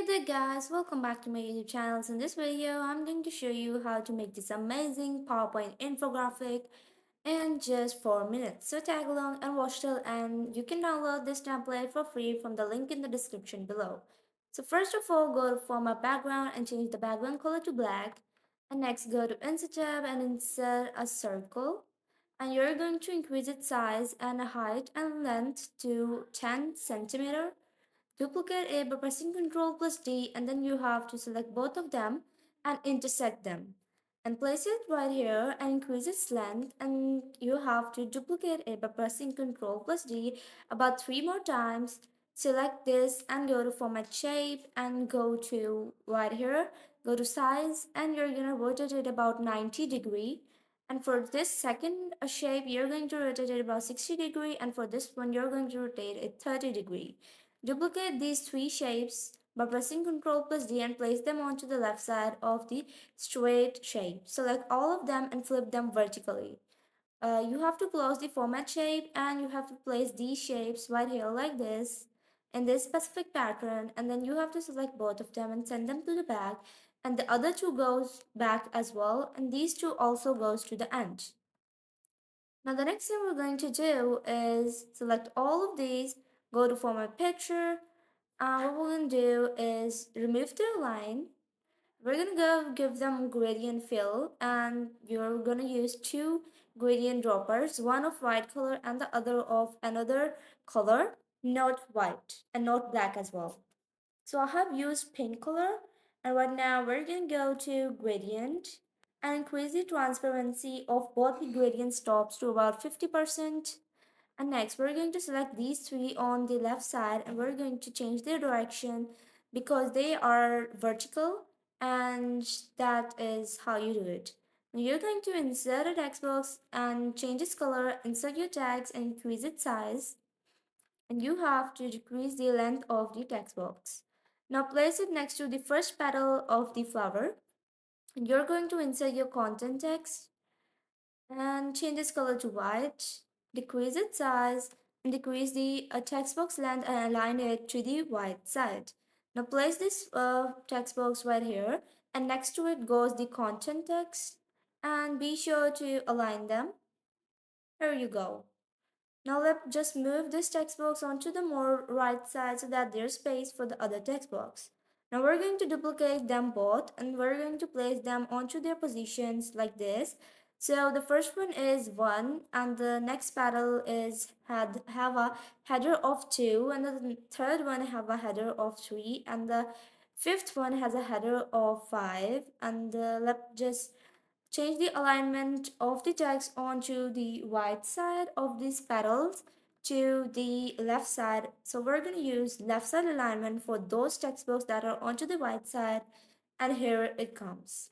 Good day guys, welcome back to my YouTube channel. In this video, I'm going to show you how to make this amazing PowerPoint infographic in just 4 minutes. So tag along and watch till end. You can download this template for free from the link in the description below. So first of all, go to format background and change the background color to black. And next go to insert tab and insert a circle. And you're going to increase its size and height and length to 10 centimeter. Duplicate A by pressing Ctrl plus D, and then you have to select both of them and intersect them. And place it right here and increase its length, and you have to duplicate it by pressing Ctrl plus D about 3 more times. Select this and go to format shape and go to right here, go to size, and you're gonna rotate it about 90 degree. And for this second shape, you're going to rotate it about 60 degree, and for this one, you're going to rotate it 30 degree. Duplicate these three shapes by pressing Ctrl plus D and place them onto the left side of the straight shape. Select all of them and flip them vertically. You have to close the format shape and you have to place these shapes right here like this in this specific pattern, and then you have to select both of them and send them to the back, and the other two goes back as well, and these two also goes to the end. Now the next thing we're going to do is select all of these, go to format picture. What we're going to do is remove the line. We're going to go give them gradient fill, and you're going to use two gradient droppers, one of white color and the other of another color, not white and not black as well. So I have used pink color, and right now we're going to go to gradient and increase the transparency of both the gradient stops to about 50%. And next we're going to select these three on the left side, and we're going to change their direction because they are vertical, and that is how you do it. Now you're going to insert a text box and change its color, insert your tags and increase its size, and you have to decrease the length of the text box. Now place it next to the first petal of the flower, and you're going to insert your content text and change its color to white, decrease its size, and decrease the text box length and align it to the white side. Now place this text box right here, and next to it goes the content text, and be sure to align them. Here you go. Now let's just move this text box onto the more right side so that there's space for the other text box. Now we're going to duplicate them both, and we're going to place them onto their positions like this. So the first one is 1, and the next petal is have a header of 2, and the third one have a header of 3, and the fifth one has a header of 5. And let's just change the alignment of the text onto the right side of these petals to the left side. So we're going to use left side alignment for those textbooks that are onto the right side, and here it comes.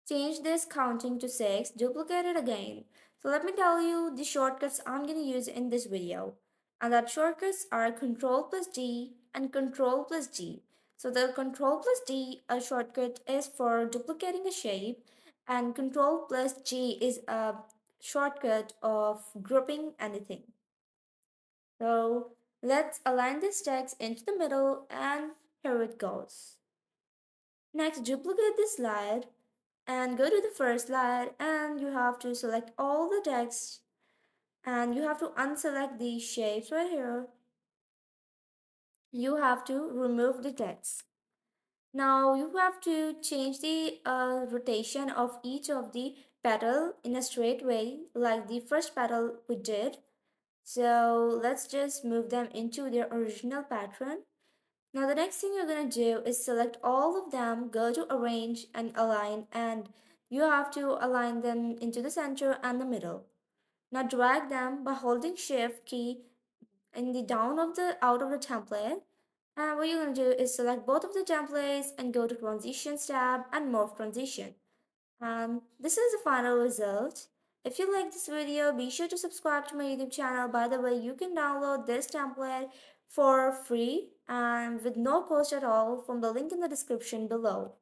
Change this counting to 6, duplicate it again. So let me tell you the shortcuts I'm going to use in this video. And that shortcuts are Ctrl plus D and Ctrl plus G. So the Ctrl plus D a shortcut is for duplicating a shape, and Ctrl plus G is a shortcut of grouping anything. So let's align this text into the middle, and here it goes. Next, duplicate this slide and go to the first slide, and you have to select all the text, and you have to unselect these shapes right here. You have to remove the text. Now you have to change the rotation of each of the petal in a straight way like the first petal we did. So let's just move them into their original pattern. Now the next thing you're going to do is select all of them, go to arrange and align, and you have to align them into the center and the middle. Now drag them by holding shift key in the down of the out of the template. And what you're going to do is select both of the templates and go to transitions tab and morph transition. And this is the final result. If you like this video, be sure to subscribe to my YouTube channel. By the way, you can download this template for free and with no cost at all from the link in the description below.